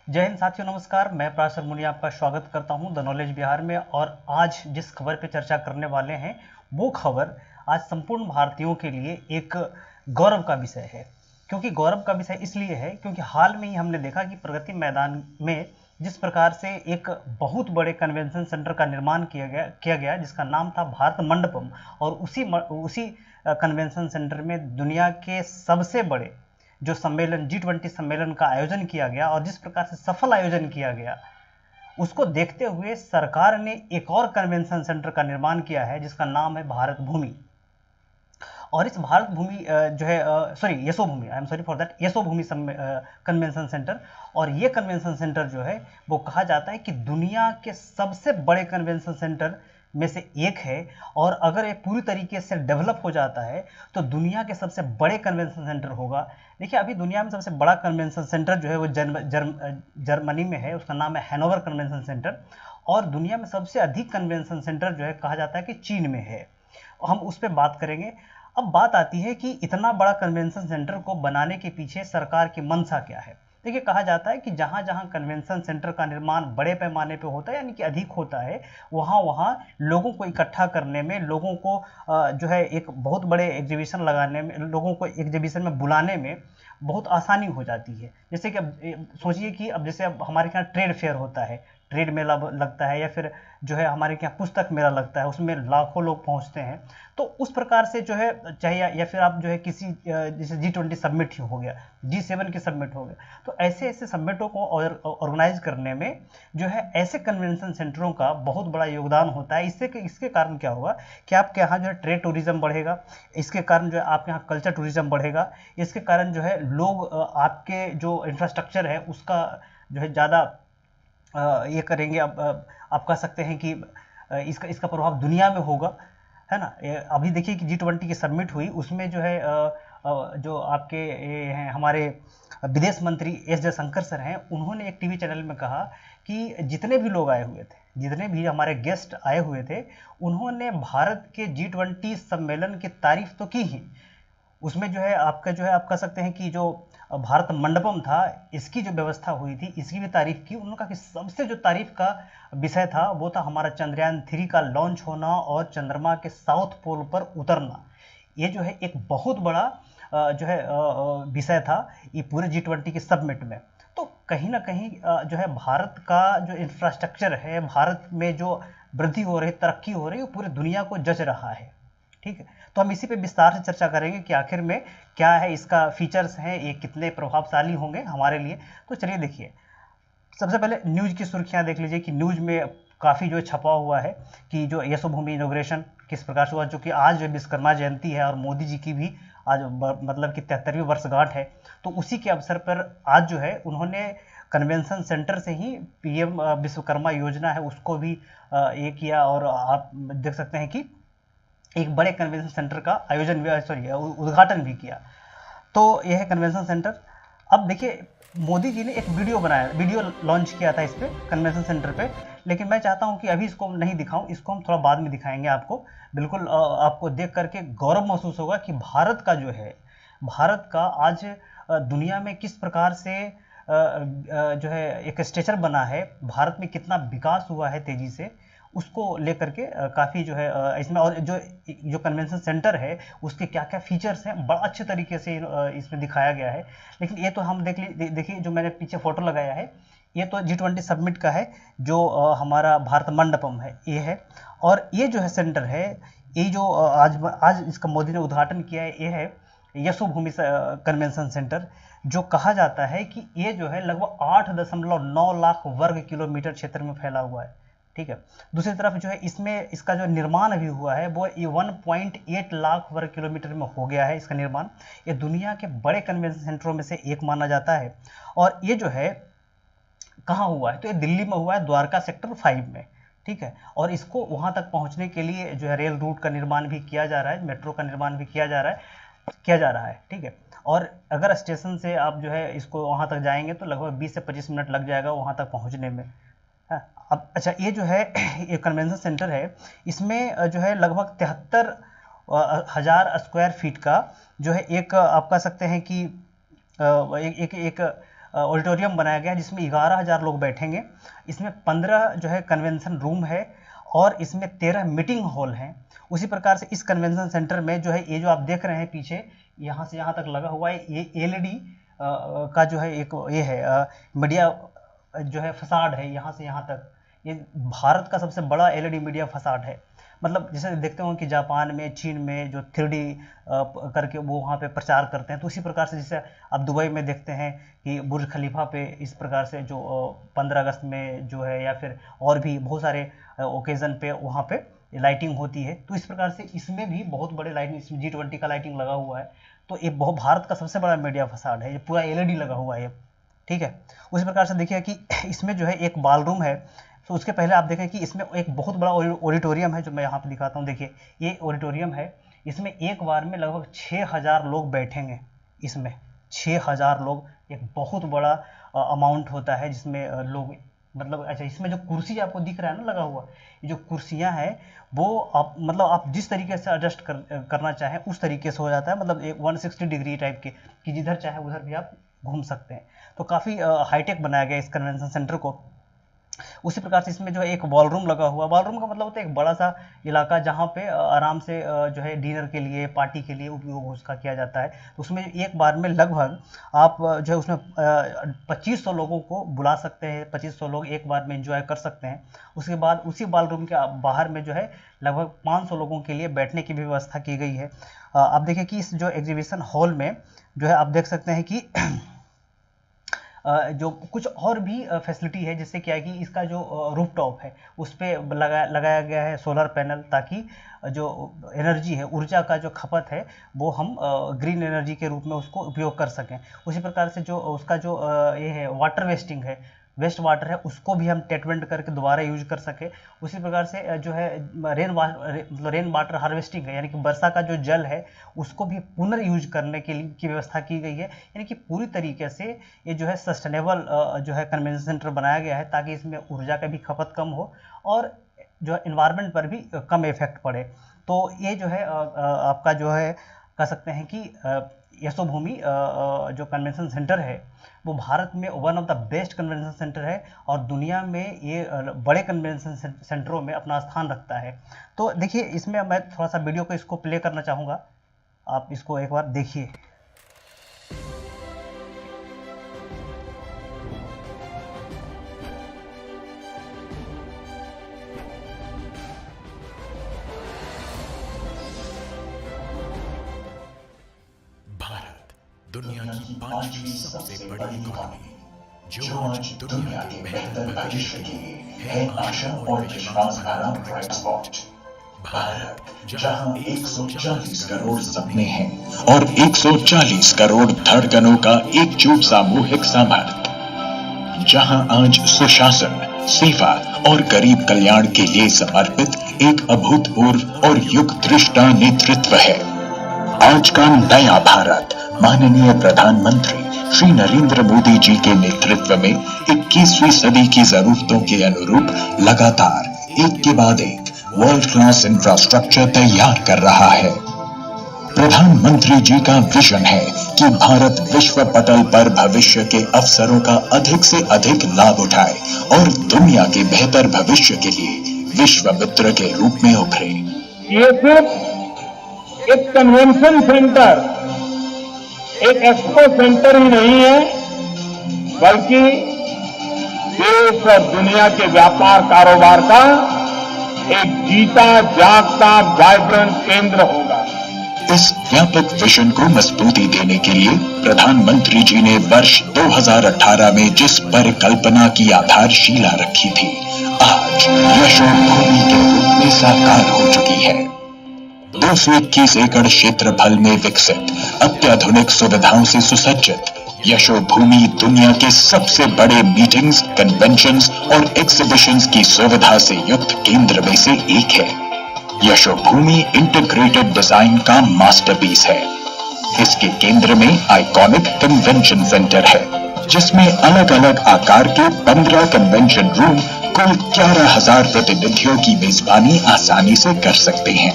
जय हिंद साथियों, नमस्कार। मैं पराशर मुनि आपका स्वागत करता हूं द नॉलेज बिहार में। और आज जिस खबर पे चर्चा करने वाले हैं वो खबर आज संपूर्ण भारतीयों के लिए एक गौरव का विषय है। क्योंकि गौरव का विषय इसलिए है क्योंकि हाल में ही हमने देखा कि प्रगति मैदान में जिस प्रकार से एक बहुत बड़े कन्वेंशन सेंटर का निर्माण किया गया जिसका नाम था भारत मंडपम। और उसी कन्वेंशन सेंटर में दुनिया के सबसे बड़े जो सम्मेलन G20 सम्मेलन का आयोजन किया गया और जिस प्रकार से सफल आयोजन किया गया उसको देखते हुए सरकार ने एक और कन्वेंशन सेंटर का निर्माण किया है जिसका नाम है भारत भूमि। और इस भारत भूमि जो है sorry Yasho Bhoomi, I am sorry for that, Yasho Bhoomi convention centre. और ये कन्वेंशन सेंटर जो है वो कहा जाता है कि दुनिया के सबसे बड़े कन्वेंशन सेंटर में से एक है। और अगर ये पूरी तरीके से डेवलप हो जाता है तो दुनिया के सबसे बड़े कन्वेंशन सेंटर होगा। देखिए, अभी दुनिया में सबसे बड़ा कन्वेंशन सेंटर जो है वो जर्मनी में है, उसका नाम है हैनोवर कन्वेंशन सेंटर। और दुनिया में सबसे अधिक कन्वेंशन सेंटर जो है कहा जाता है कि चीन में है। हम उस पर बात करेंगे। अब बात आती है कि इतना बड़ा कन्वेंशन सेंटर को बनाने के पीछे सरकार की मंशा क्या है। देखिए, कहा जाता है कि जहाँ जहाँ कन्वेंशन सेंटर का निर्माण बड़े पैमाने पे होता है यानी कि अधिक होता है, वहाँ वहाँ लोगों को इकट्ठा करने में, लोगों को जो है एक बहुत बड़े एग्जीबिशन लगाने में, लोगों को एग्जीबिशन में बुलाने में बहुत आसानी हो जाती है। जैसे कि अब सोचिए कि अब जैसे अब हमारे यहाँ ट्रेड फेयर होता है, ट्रेड मेला लगता है, या फिर जो है हमारे यहाँ पुस्तक मेला लगता है, उसमें लाखों लोग पहुँचते हैं। तो उस प्रकार से जो है चाहे या फिर आप जो है किसी जैसे G20 समिट हो गया, G7 की समिट हो गया, तो ऐसे ऐसे समिटों को ऑर्गेनाइज करने में जो है ऐसे कन्वेंशन सेंटरों का बहुत बड़ा योगदान होता है। इसके कारण क्या होगा कि आपके यहाँ जो है ट्रेड टूरिज्म बढ़ेगा, इसके कारण जो है आपके यहाँ कल्चर टूरिज्म बढ़ेगा, इसके कारण जो है लोग आपके जो इंफ्रास्ट्रक्चर है उसका जो है ज़्यादा ये करेंगे। अब आप कह सकते हैं कि इसका प्रभाव दुनिया में होगा, है ना। अभी देखिए कि G20 की सबमिट हुई, उसमें जो है जो आपके हैं हमारे विदेश मंत्री एस जयशंकर सर हैं, उन्होंने एक टीवी चैनल में कहा कि जितने भी लोग आए हुए थे, जितने भी हमारे गेस्ट आए हुए थे, उन्होंने भारत के G20 सम्मेलन की तारीफ तो की ही, उसमें जो है आपका जो है आप कह सकते हैं कि जो भारत मंडपम था, इसकी जो व्यवस्था हुई थी, इसकी भी तारीफ की। उन्होंने कहा कि सबसे जो तारीफ का विषय था वो था हमारा चंद्रयान 3 का लॉन्च होना और चंद्रमा के साउथ पोल पर उतरना। ये जो है एक बहुत बड़ा जो है विषय था ये पूरे G20 के सबमिट में। तो कहीं ना कहीं जो है भारत का जो इंफ्रास्ट्रक्चर है, भारत में जो वृद्धि हो रही, तरक्की हो रही है, वो पूरी दुनिया को जच रहा है। ठीक है, तो हम इसी पे विस्तार से चर्चा करेंगे कि आखिर में क्या है, इसका फीचर्स हैं, ये कितने प्रभावशाली होंगे हमारे लिए। तो चलिए देखिए, सबसे पहले न्यूज की सुर्खियां देख लीजिए कि न्यूज में काफ़ी जो छपा हुआ है कि जो यशो भूमि इनॉग्रेशन किस प्रकार से हुआ, जो कि आज विश्वकर्मा जयंती है और मोदी जी की भी आज मतलब कि 73वीं वर्षगांठ है। तो उसी के अवसर पर आज जो है उन्होंने कन्वेंशन सेंटर से ही PM विश्वकर्मा योजना है उसको भी ये किया। और आप देख सकते हैं कि एक बड़े कन्वेंशन सेंटर का आयोजन भी, सॉरी उद्घाटन भी किया। तो यह है कन्वेंशन सेंटर। अब देखिए, मोदी जी ने एक वीडियो लॉन्च किया था इस पे कन्वेंशन सेंटर पे, लेकिन मैं चाहता हूं कि अभी इसको नहीं दिखाऊं, इसको हम थोड़ा बाद में दिखाएंगे आपको। बिल्कुल आपको देख करके गौरव महसूस होगा कि भारत का जो है, भारत का आज दुनिया में किस प्रकार से जो है एक स्ट्रेचर बना है, भारत में कितना विकास हुआ है तेजी से, उसको लेकर के काफ़ी जो है इसमें, और जो कन्वेंशन सेंटर है उसके क्या क्या फीचर्स हैं बड़ा अच्छे तरीके से इसमें दिखाया गया है। लेकिन ये तो हम देखिए जो मैंने पीछे फोटो लगाया है, ये तो G20 सबमिट का है, जो हमारा भारत मंडपम है ये है। और ये जो है सेंटर है, ये जो आज इसका मोदी ने उद्घाटन किया है, ये है यशो भूमि कन्वेंशन सेंटर, जो कहा जाता है कि ये जो है लगभग 8.9 लाख वर्ग किलोमीटर क्षेत्र में फैला हुआ है। ठीक है, दूसरी तरफ जो है इसमें इसका जो निर्माण अभी हुआ है वो 1.8 लाख वर्ग किलोमीटर में हो गया है इसका निर्माण। ये दुनिया के बड़े कन्वेंशन सेंटरों में से एक माना जाता है। और ये जो है कहाँ हुआ है, तो ये दिल्ली में हुआ है, द्वारका सेक्टर 5 में। ठीक है, और इसको वहाँ तक पहुँचने के लिए जो है रेल रूट का निर्माण भी किया जा रहा है, मेट्रो का निर्माण भी किया जा रहा है। ठीक है, और अगर स्टेशन से आप जो है इसको वहाँ तक जाएंगे तो लगभग 20 से 25 मिनट लग जाएगा वहाँ तक पहुँचने में। अब अच्छा, ये जो है ये कन्वेंशन सेंटर है, इसमें जो है लगभग 73,000 स्क्वायर फीट का जो है एक आप कह सकते हैं कि एक ऑडिटोरियम बनाया गया है जिसमें 11,000 लोग बैठेंगे। इसमें 15 जो है कन्वेंशन रूम है और इसमें 13 मीटिंग हॉल हैं। उसी प्रकार से इस कन्वेंशन सेंटर में जो है ये जो आप देख रहे हैं पीछे यहाँ से यहाँ तक लगा हुआ है, ये एलईडी का जो है एक ये है मीडिया जो है फसाड है, यहाँ से यहाँ तक ये भारत का सबसे बड़ा एलईडी मीडिया फसाड है। मतलब जैसे देखते हो कि जापान में, चीन में जो 3D करके वो वहाँ पे प्रचार करते हैं, तो उसी प्रकार से जैसे आप दुबई में देखते हैं कि बुर्ज खलीफा पे इस प्रकार से जो 15 अगस्त में जो है या फिर और भी बहुत सारे ओकेज़न पे वहाँ पे लाइटिंग होती है। तो इस प्रकार से इसमें भी बहुत बड़े लाइटिंग, इसमें G20 का लाइटिंग लगा हुआ है। तो ये बहुत भारत का सबसे बड़ा मीडिया फसाड है, ये पूरा एलईडी लगा हुआ है, ठीक है। उसी प्रकार से देखिए कि इसमें जो है एक बालरूम है। तो उसके पहले आप देखें कि इसमें एक बहुत बड़ा ऑडिटोरियम है जो मैं यहाँ पे दिखाता हूँ। देखिए ये ऑडिटोरियम है, इसमें एक बार में लगभग 6,000 लोग बैठेंगे। इसमें 6,000 लोग एक बहुत बड़ा अमाउंट होता है जिसमें लोग मतलब अच्छा इसमें जो कुर्सी आपको दिख रहा है ना लगा हुआ, ये जो कुर्सियाँ हैं वो आप मतलब आप जिस तरीके से एडजस्ट करना चाहें उस तरीके से हो जाता है। मतलब एक 160 डिग्री टाइप के कि जिधर चाहे उधर भी आप घूम सकते हैं। तो काफ़ी हाईटेक बनाया गया इस कन्वेंशन सेंटर को। उसी प्रकार से इसमें जो है एक वॉलरूम लगा हुआ। वॉलरूम का मतलब होता है एक बड़ा सा इलाका जहाँ पे आराम से जो है डिनर के लिए, पार्टी के लिए उपयोग उसका किया जाता है। तो उसमें एक बार में लगभग आप जो है उसमें 2500 लोगों को बुला सकते हैं, 2500 लोग एक बार में एंजॉय कर सकते हैं। उसके बाद उसी वॉलरूम के बाहर में जो है लगभग 500 लोगों के लिए बैठने की भी व्यवस्था की गई है। आप देखिए कि इस जो एग्जीबिशन हॉल में जो है आप देख सकते हैं कि जो कुछ और भी फैसिलिटी है, जिससे क्या है कि इसका जो रूफटॉप है उस पर लगाया गया है सोलर पैनल, ताकि जो एनर्जी है, ऊर्जा का जो खपत है वो हम ग्रीन एनर्जी के रूप में उसको उपयोग कर सकें। उसी प्रकार से जो उसका जो ये है वाटर वेस्टिंग है, वेस्ट वाटर है, उसको भी हम ट्रीटमेंट करके दोबारा यूज कर सके। उसी प्रकार से जो है रेन वाटर हार्वेस्टिंग है, यानी कि वर्षा का जो जल है उसको भी पुनर्यूज करने के लिए की व्यवस्था की गई है। यानी कि पूरी तरीके से ये जो है सस्टेनेबल जो है कन्वेंशन सेंटर बनाया गया है, ताकि इसमें ऊर्जा का भी खपत कम हो और जो है इन्वायरमेंट पर भी कम इफेक्ट पड़े। तो ये जो है आपका जो है कह सकते हैं कि यशोभूमि जो कन्वेंशन सेंटर है वो भारत में one of the best convention centre है और दुनिया में ये बड़े कन्वेंशन सेंटरों में अपना स्थान रखता है। तो देखिए इसमें मैं थोड़ा सा वीडियो को इसको प्ले करना चाहूँगा, आप इसको एक बार देखिए। दुनिया की 5वीं सबसे बड़ी इकोनॉमी, जो आज दुनिया के बेहतर भविष्य के लिए है आशा और विश्वास भरा ब्राइट स्पॉट। भारत, जहां 140 करोड़ सपने हैं और 140 करोड़ धड़कनों का एकजुट सामूहिक सामर्थ्य, जहां आज सुशासन, सेवा और गरीब कल्याण के लिए समर्पित एक अभूतपूर्व और युग दृष्टा नेतृत्व है। आज का नया भारत माननीय प्रधानमंत्री श्री नरेंद्र मोदी जी के नेतृत्व में 21वीं सदी की जरूरतों के अनुरूप लगातार एक के बाद एक वर्ल्ड क्लास इंफ्रास्ट्रक्चर तैयार कर रहा है। प्रधानमंत्री जी का विजन है कि भारत विश्व पटल पर भविष्य के अवसरों का अधिक से अधिक लाभ उठाए और दुनिया के बेहतर भविष्य के लिए विश्व मित्र के रूप में उभरे। ये सिर्फ एक कन्वेंशन सेंटर, एक एक्सपो सेंटर ही नहीं है, बल्कि देश और दुनिया के व्यापार कारोबार का एक जीता जागता वाइब्रेंट केंद्र होगा। इस व्यापक विजन को मजबूती देने के लिए प्रधानमंत्री जी ने वर्ष 2018 में जिस परिकल्पना की आधारशिला रखी थी, आज यशोभूमि के रूप में साकार हो चुकी है। 221 एकड़ क्षेत्रफल में विकसित, अत्याधुनिक सुविधाओं से सुसज्जित यशोभूमि दुनिया के सबसे बड़े मीटिंग्स, कन्वेंशंस और एग्जीबिशंस की सुविधा से युक्त केंद्र में से एक है। यशोभूमि इंटीग्रेटेड डिजाइन का मास्टरपीस है। इसके केंद्र में आइकॉनिक कन्वेंशन सेंटर है, जिसमें अलग अलग आकार के 15 कन्वेंशन रूम कुल 11,000 प्रतिनिधियों की मेजबानी आसानी से कर सकते हैं।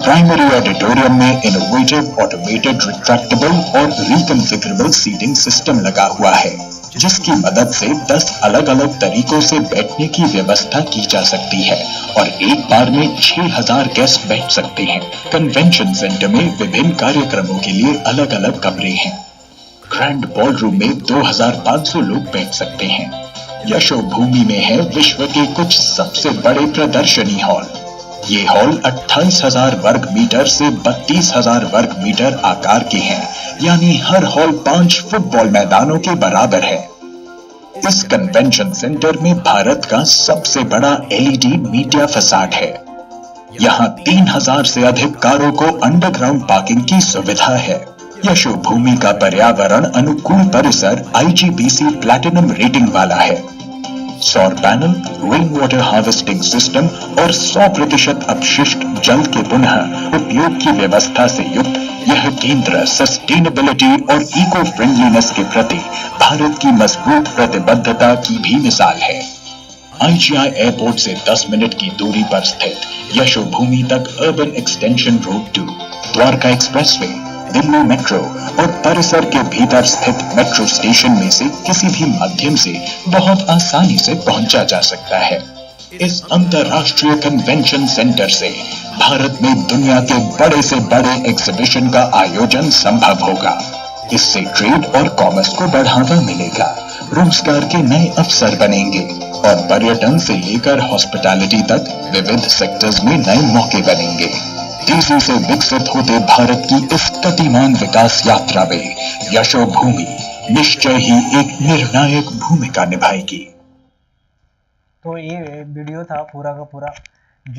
प्राइमरी ऑडिटोरियम में इनोवेटिव ऑटोमेटेड रिट्रैक्टेबल और रिकॉन्फिगरेबल सीटिंग सिस्टम लगा हुआ है, जिसकी मदद से 10 अलग-अलग तरीकों से बैठने की व्यवस्था की जा सकती है और एक बार में 6000 गेस्ट बैठ सकते हैं। कन्वेंशन सेंटर में विभिन्न कार्यक्रमों के लिए अलग-अलग कमरे हैं। ग्रैंड बॉलरूम में 2500 लोग बैठ सकते हैं। यशोभूमि में है विश्व के कुछ सबसे बड़े प्रदर्शनी हॉल। ये हॉल 28,000 वर्ग मीटर से 32,000 वर्ग मीटर आकार के हैं, यानी हर हॉल 5 फुटबॉल मैदानों के बराबर है। इस कन्वेंशन सेंटर में भारत का सबसे बड़ा LED मीडिया फसाड है। यहाँ 3000 से अधिक कारों को अंडरग्राउंड पार्किंग की सुविधा है। यशोभूमि का पर्यावरण अनुकूल परिसर IGBC प्लैटिनम रेटिंग वाला है। सौर panel, rain water harvesting system और 100% अपशिष्ट जल के पुनः उपयोग की व्यवस्था से युक्त यह केंद्र सस्टेनेबिलिटी और इको फ्रेंडलीनेस के प्रति भारत की मजबूत प्रतिबद्धता की भी मिसाल है। IGI एयरपोर्ट से 10 मिनट की दूरी पर स्थित यशोभूमि तक urban extension road 2, Dwarka expressway, Delhi metro और परिसर के भीतर स्थित मेट्रो स्टेशन में से किसी भी माध्यम से बहुत आसानी से पहुंचा जा सकता है। इस अंतरराष्ट्रीय कन्वेंशन सेंटर से भारत में दुनिया के बड़े से बड़े एग्जीबिशन का आयोजन संभव होगा। इससे ट्रेड और कॉमर्स को बढ़ावा मिलेगा, रोजगार के नए अवसर बनेंगे और पर्यटन से लेकर हॉस्पिटैलिटी तक विविध सेक्टर्स में नए मौके बनेंगे। तेजी से विकसित होते भारत की इस गतिमान विकास यात्रा में यशोभूमि निश्चय ही एक निर्णायक भूमिका निभाएगी। तो ये वीडियो था पूरा का पूरा